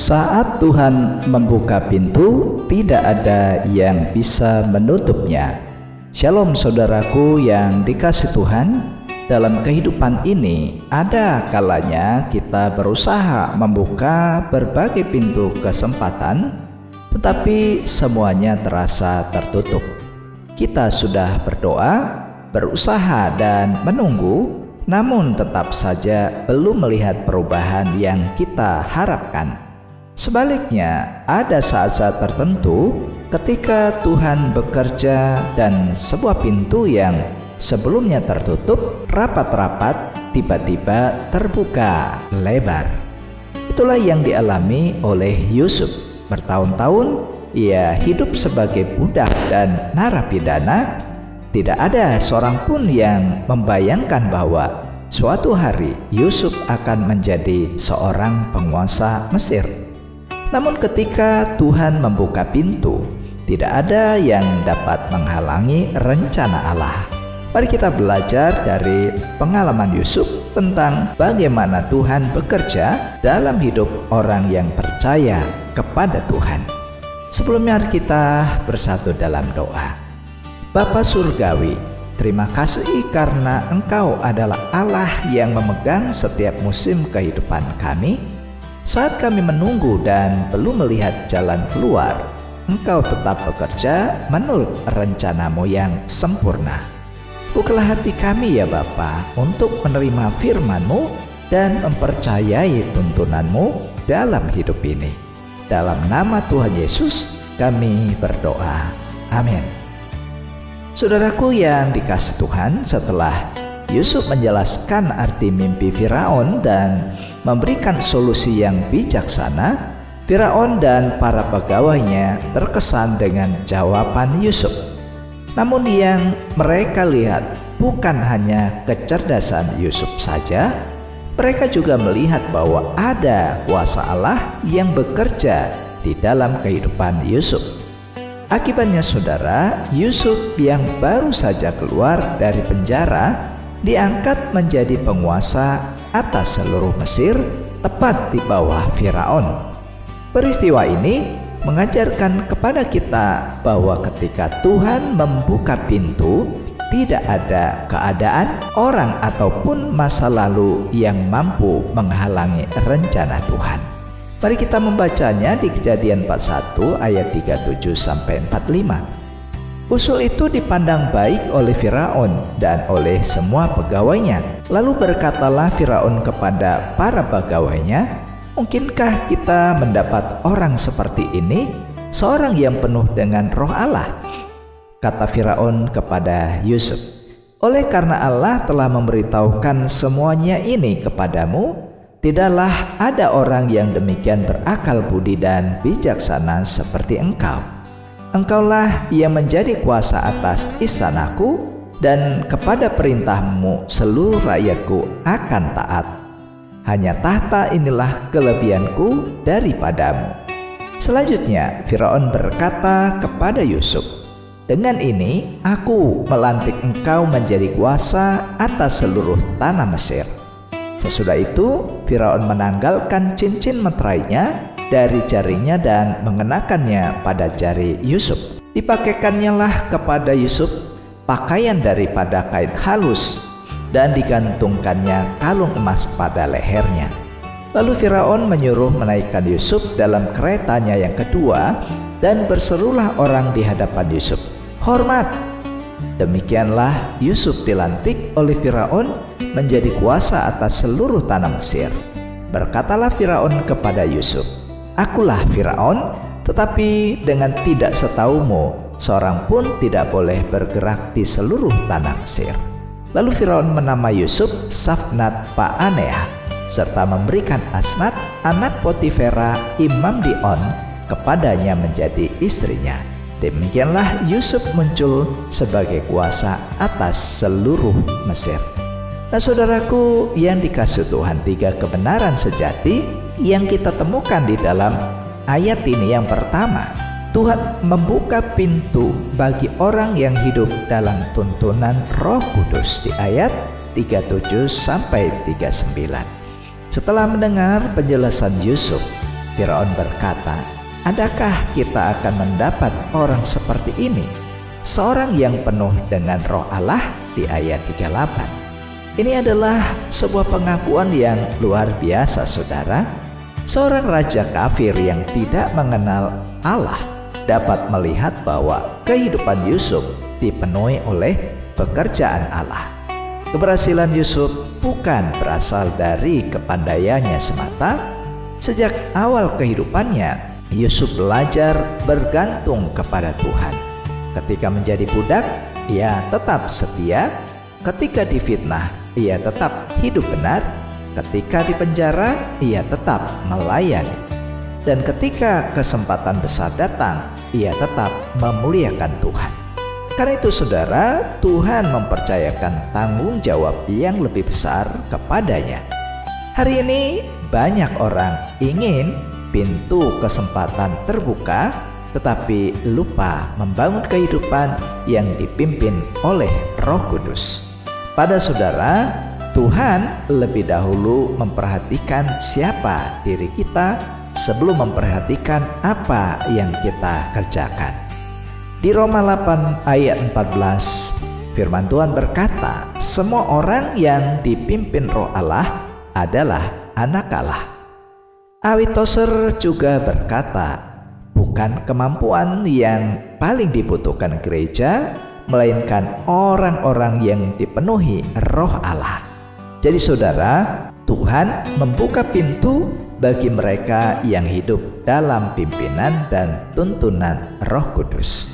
Saat Tuhan membuka pintu, tidak ada yang bisa menutupnya. Shalom saudaraku yang dikasihi Tuhan. Dalam kehidupan ini, ada kalanya kita berusaha membuka berbagai pintu kesempatan, tetapi semuanya terasa tertutup. Kita sudah berdoa, berusaha dan menunggu, namun tetap saja belum melihat perubahan yang kita harapkan. Sebaliknya, ada saat-saat tertentu ketika Tuhan bekerja dan sebuah pintu yang sebelumnya tertutup rapat-rapat tiba-tiba terbuka lebar. Itulah yang dialami oleh Yusuf. Bertahun-tahun ia hidup sebagai budak dan narapidana. Tidak ada seorang pun yang membayangkan bahwa suatu hari Yusuf akan menjadi seorang penguasa Mesir. Namun ketika Tuhan membuka pintu, tidak ada yang dapat menghalangi rencana Allah. Mari kita belajar dari pengalaman Yusuf tentang bagaimana Tuhan bekerja dalam hidup orang yang percaya kepada Tuhan. Sebelumnya kita bersatu dalam doa. Bapa Surgawi, terima kasih karena Engkau adalah Allah yang memegang setiap musim kehidupan kami. Saat kami menunggu dan belum melihat jalan keluar, Engkau tetap bekerja menurut rencana-Mu yang sempurna. Bukalah hati kami ya Bapa untuk menerima firman-Mu dan mempercayai tuntunan-Mu dalam hidup ini. Dalam nama Tuhan Yesus kami berdoa. Amin. Saudaraku yang dikasihi Tuhan, setelah Yusuf menjelaskan arti mimpi Firaun dan memberikan solusi yang bijaksana, Firaun dan para pegawainya terkesan dengan jawaban Yusuf. Namun yang mereka lihat bukan hanya kecerdasan Yusuf saja, mereka juga melihat bahwa ada kuasa Allah yang bekerja di dalam kehidupan Yusuf. Akibatnya saudara, Yusuf yang baru saja keluar dari penjara diangkat menjadi penguasa atas seluruh Mesir, tepat di bawah Firaun. Peristiwa ini mengajarkan kepada kita bahwa ketika Tuhan membuka pintu, tidak ada keadaan, orang ataupun masa lalu yang mampu menghalangi rencana Tuhan. Mari kita membacanya di Kejadian 41 ayat 37-45. Usul itu dipandang baik oleh Firaun dan oleh semua pegawainya. Lalu berkatalah Firaun kepada para pegawainya, "Mungkinkah kita mendapat orang seperti ini, seorang yang penuh dengan roh Allah?" Kata Firaun kepada Yusuf, "Oleh karena Allah telah memberitahukan semuanya ini kepadamu, tidaklah ada orang yang demikian berakal budi dan bijaksana seperti engkau. Engkaulah yang menjadi kuasa atas istanaku, dan kepada perintahmu seluruh rakyatku akan taat. Hanya tahta inilah kelebihanku daripadamu." Selanjutnya Firaun berkata kepada Yusuf, "Dengan ini aku melantik engkau menjadi kuasa atas seluruh tanah Mesir." Sesudah itu Firaun menanggalkan cincin meterainya dari jarinya dan mengenakannya pada jari Yusuf. Dipakaikannya lah kepada Yusuf pakaian daripada kain halus dan digantungkannya kalung emas pada lehernya. Lalu Firaun menyuruh menaikkan Yusuf dalam keretanya yang kedua, dan berserulah orang di hadapan Yusuf, "Hormat!" Demikianlah Yusuf dilantik oleh Firaun menjadi kuasa atas seluruh tanah Mesir. Berkatalah Firaun kepada Yusuf, "Akulah Firaun, tetapi dengan tidak setahumu, seorang pun tidak boleh bergerak di seluruh tanah Mesir." Lalu Firaun menamai Yusuf Safnat Paaneah, serta memberikan Asnat anak Potifera imam di On kepadanya menjadi istrinya. Demikianlah Yusuf muncul sebagai kuasa atas seluruh Mesir. Nah saudaraku yang dikasihi Tuhan, 3 kebenaran sejati yang kita temukan di dalam ayat ini. Yang pertama, Tuhan membuka pintu bagi orang yang hidup dalam tuntunan Roh Kudus di ayat 37-39. Setelah mendengar penjelasan Yusuf, Firaun berkata, "Adakah kita akan mendapat orang seperti ini? Seorang yang penuh dengan Roh Allah," di ayat 38. Ini adalah sebuah pengakuan yang luar biasa, saudara. Seorang raja kafir yang tidak mengenal Allah dapat melihat bahwa kehidupan Yusuf dipenuhi oleh pekerjaan Allah. Keberhasilan Yusuf bukan berasal dari kepandaiannya semata. Sejak awal kehidupannya, Yusuf belajar bergantung kepada Tuhan. Ketika menjadi budak, ia tetap setia. Ketika difitnah, ia tetap hidup benar. Ketika dipenjara, ia tetap melayani. Dan ketika kesempatan besar datang, ia tetap memuliakan Tuhan. Karena itu, saudara, Tuhan mempercayakan tanggung jawab yang lebih besar kepadanya. Hari ini banyak orang ingin pintu kesempatan terbuka, tetapi lupa membangun kehidupan yang dipimpin oleh Roh Kudus. Pada saudara, Tuhan lebih dahulu memperhatikan siapa diri kita sebelum memperhatikan apa yang kita kerjakan. Di Roma 8 ayat 14, firman Tuhan berkata, "Semua orang yang dipimpin Roh Allah adalah anak Allah." Awit Tozer juga berkata, "Bukan kemampuan yang paling dibutuhkan gereja, melainkan orang-orang yang dipenuhi Roh Allah." Jadi saudara, Tuhan membuka pintu bagi mereka yang hidup dalam pimpinan dan tuntunan Roh Kudus.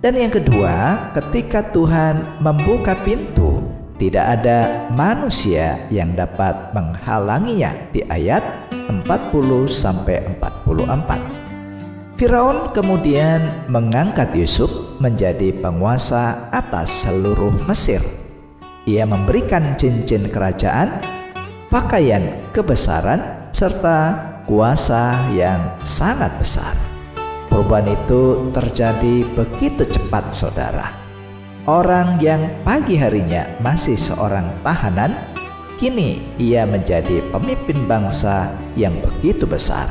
Dan yang kedua, ketika Tuhan membuka pintu, tidak ada manusia yang dapat menghalanginya, di ayat 40-44. Firaun kemudian mengangkat Yusuf menjadi penguasa atas seluruh Mesir. Ia memberikan cincin kerajaan, pakaian kebesaran, serta kuasa yang sangat besar. Perubahan itu terjadi begitu cepat, saudara. Orang yang pagi harinya masih seorang tahanan, kini ia menjadi pemimpin bangsa yang begitu besar.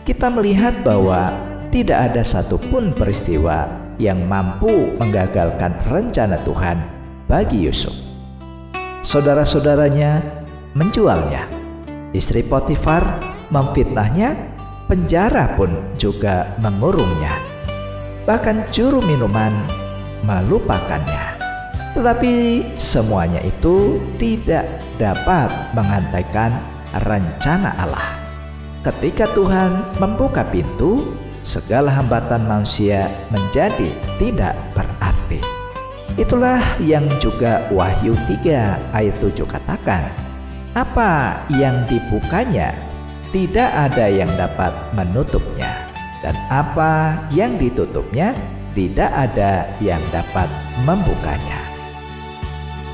Kita melihat bahwa tidak ada satupun peristiwa yang mampu menggagalkan rencana Tuhan bagi Yusuf. Saudara-saudaranya menjualnya, istri Potifar memfitnahnya, penjara pun juga mengurungnya, bahkan juru minuman melupakannya. Tetapi semuanya itu tidak dapat menghentikan rencana Allah. Ketika Tuhan membuka pintu, segala hambatan manusia menjadi tidak berarti. Itulah yang juga Wahyu 3 ayat 7 katakan, "Apa yang dibukanya, tidak ada yang dapat menutupnya, dan apa yang ditutupnya, tidak ada yang dapat membukanya."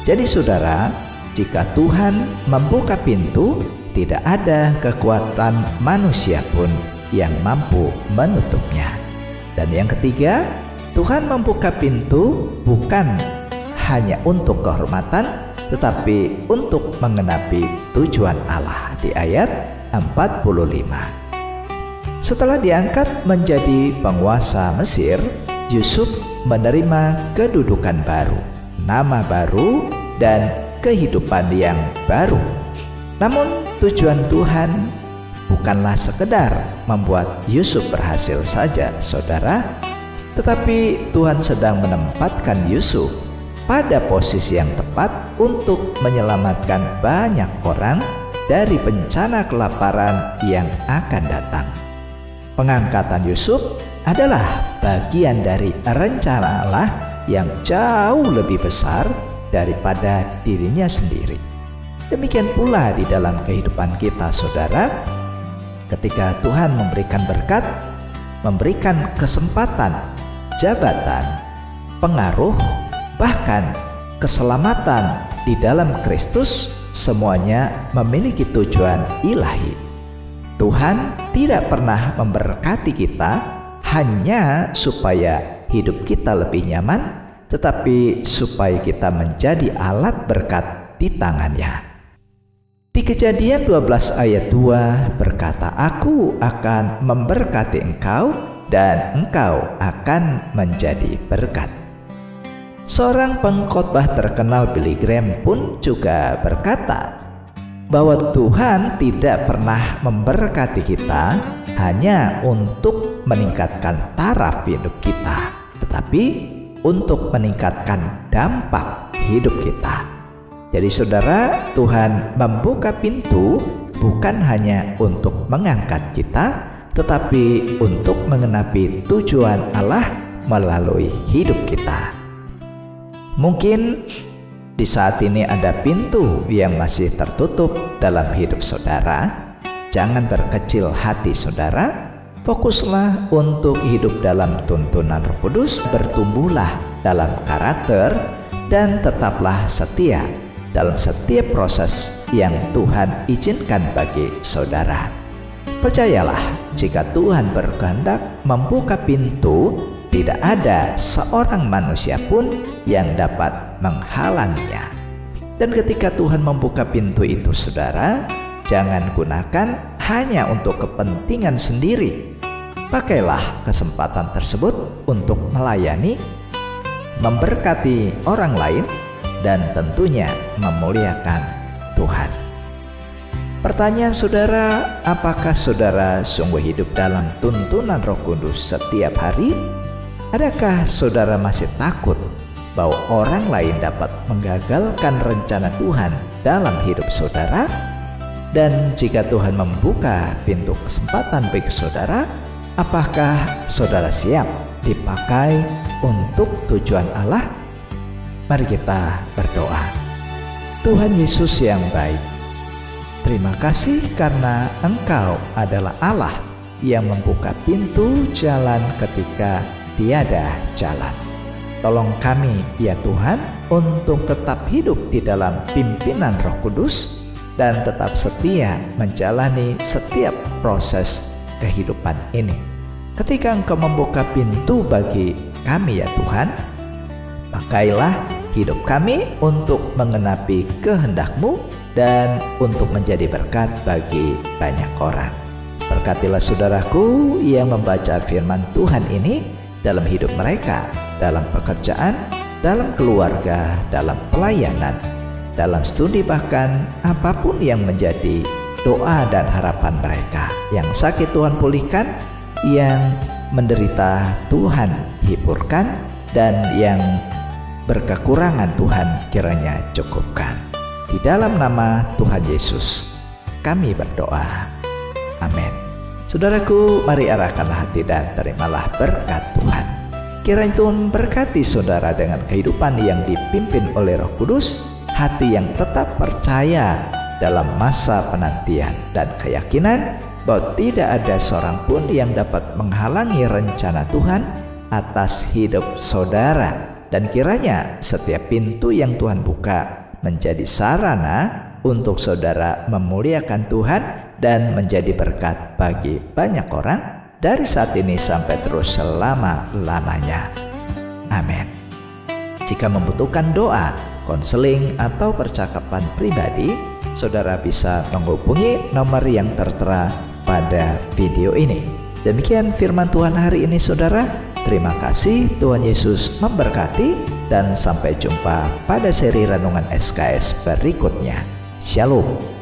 Jadi saudara, jika Tuhan membuka pintu, tidak ada kekuatan manusia pun yang mampu menutupnya. Dan yang ketiga, Tuhan membuka pintu bukan hanya untuk kehormatan, tetapi untuk menggenapi tujuan Allah, di ayat 45. Setelah diangkat menjadi penguasa Mesir, Yusuf menerima kedudukan baru, nama baru, dan kehidupan yang baru. Namun tujuan Tuhan bukanlah sekedar membuat Yusuf berhasil saja, saudara, tetapi Tuhan sedang menempatkan Yusuf pada posisi yang tepat untuk menyelamatkan banyak orang dari bencana kelaparan yang akan datang. Pengangkatan Yusuf adalah bagian dari rencana Allah yang jauh lebih besar daripada dirinya sendiri. Demikian pula di dalam kehidupan kita, saudara. Ketika Tuhan memberikan berkat, memberikan kesempatan, jabatan, pengaruh, bahkan keselamatan di dalam Kristus, semuanya memiliki tujuan ilahi. Tuhan tidak pernah memberkati kita hanya supaya hidup kita lebih nyaman, tetapi supaya kita menjadi alat berkat di tangannya. Di Kejadian 12 ayat 2 berkata, "Aku akan memberkati engkau dan engkau akan menjadi berkat." Seorang pengkhotbah terkenal Billy Graham pun juga berkata bahwa Tuhan tidak pernah memberkati kita hanya untuk meningkatkan taraf hidup kita, tetapi untuk meningkatkan dampak hidup kita. Jadi saudara, Tuhan membuka pintu bukan hanya untuk mengangkat kita, tetapi untuk mengenapi tujuan Allah melalui hidup kita. Mungkin di saat ini ada pintu yang masih tertutup dalam hidup saudara. Jangan berkecil hati saudara. Fokuslah untuk hidup dalam tuntunan Roh Kudus, bertumbuhlah dalam karakter, dan tetaplah setia dalam setiap proses yang Tuhan izinkan bagi saudara. Percayalah, jika Tuhan berkehendak membuka pintu, tidak ada seorang manusia pun yang dapat menghalanginya. Dan ketika Tuhan membuka pintu itu saudara, jangan gunakan hanya untuk kepentingan sendiri. Pakailah kesempatan tersebut untuk melayani, memberkati orang lain, dan tentunya memuliakan Tuhan. Pertanyaan saudara, apakah saudara sungguh hidup dalam tuntunan Roh Kudus setiap hari? Adakah saudara masih takut bahwa orang lain dapat menggagalkan rencana Tuhan dalam hidup saudara? Dan jika Tuhan membuka pintu kesempatan bagi saudara, apakah saudara siap dipakai untuk tujuan Allah? Mari kita berdoa. Tuhan Yesus yang baik, terima kasih karena Engkau adalah Allah yang membuka pintu jalan ketika tiada jalan. Tolong kami ya Tuhan untuk tetap hidup di dalam pimpinan Roh Kudus dan tetap setia menjalani setiap proses kehidupan ini. Ketika Engkau membuka pintu bagi kami ya Tuhan, pakailah hidup kami untuk mengenapi kehendak-Mu dan untuk menjadi berkat bagi banyak orang. Berkatilah saudaraku yang membaca firman Tuhan ini dalam hidup mereka, dalam pekerjaan, dalam keluarga, dalam pelayanan, dalam studi, bahkan apapun yang menjadi doa dan harapan mereka. Yang sakit Tuhan pulihkan, yang menderita Tuhan hiburkan, dan yang berkekurangan Tuhan kiranya cukupkan. Di dalam nama Tuhan Yesus kami berdoa. Amin. Saudaraku, mari arahkanlah hati dan terimalah berkat Tuhan. Kiranya Tuhan berkati saudara dengan kehidupan yang dipimpin oleh Roh Kudus, hati yang tetap percaya dalam masa penantian, dan keyakinan bahwa tidak ada seorang pun yang dapat menghalangi rencana Tuhan atas hidup saudara. Dan kiranya setiap pintu yang Tuhan buka menjadi sarana untuk saudara memuliakan Tuhan dan menjadi berkat bagi banyak orang dari saat ini sampai terus selama-lamanya. Amin. Jika membutuhkan doa, konseling, atau percakapan pribadi, saudara bisa menghubungi nomor yang tertera pada video ini. Demikian firman Tuhan hari ini saudara. Terima kasih, Tuhan Yesus memberkati, dan sampai jumpa pada seri renungan SKS berikutnya. Shalom.